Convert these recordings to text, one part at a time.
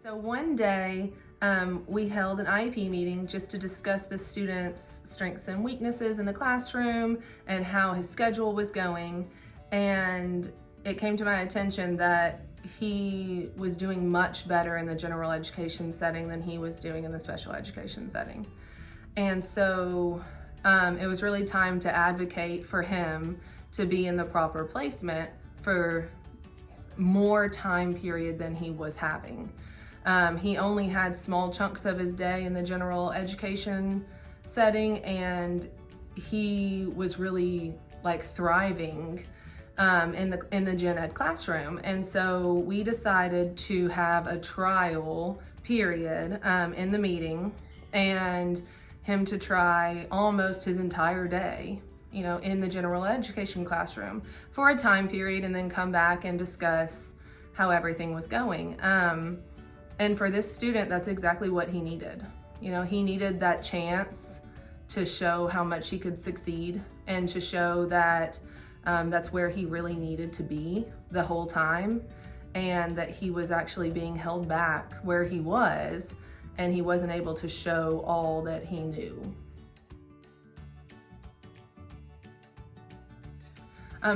So one day, we held an IEP meeting just to discuss the student's strengths and weaknesses in the classroom and how his schedule was going. And it came to my attention that he was doing much better in the general education setting than he was doing in the special education setting. And so it was really time to advocate for him to be in the proper placement for more time period than he was having. He only had small chunks of his day in the general education setting, and he was really like thriving in the gen ed classroom. And so we decided to have a trial period in the meeting, and him to try almost his entire day, you know, in the general education classroom for a time period, and then come back and discuss how everything was going. And for this student, that's exactly what he needed. You know, he needed that chance to show how much he could succeed, and to show that that's where he really needed to be the whole time, and that he was actually being held back where he was, and he wasn't able to show all that he knew.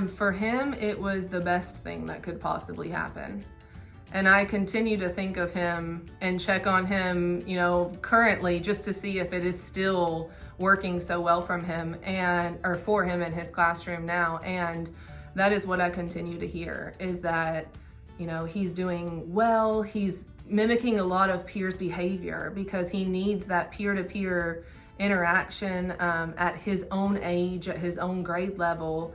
For him, it was the best thing that could possibly happen. And I continue to think of him and check on him, you know, currently, just to see if it is still working so well from him or for him in his classroom now. And that is what I continue to hear, is that, you know, he's doing well. He's mimicking a lot of peers' behavior because he needs that peer-to-peer interaction at his own age, at his own grade level,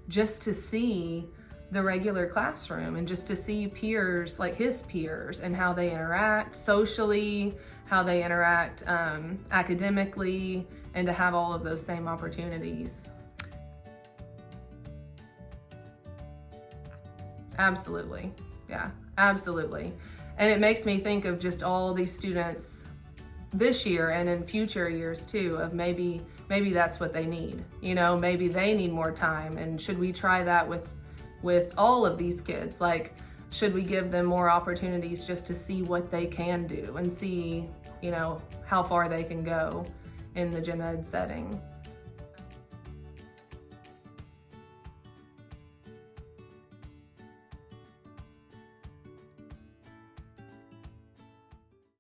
just to see the regular classroom, and just to see peers, like his peers, and how they interact socially, how they interact academically, and to have all of those same opportunities. Absolutely, yeah, absolutely. And it makes me think of just all these students this year and in future years too, of maybe that's what they need. You know, maybe they need more time, and should we try that with all of these kids? Like, should we give them more opportunities just to see what they can do and see, you know, how far they can go in the gen ed setting?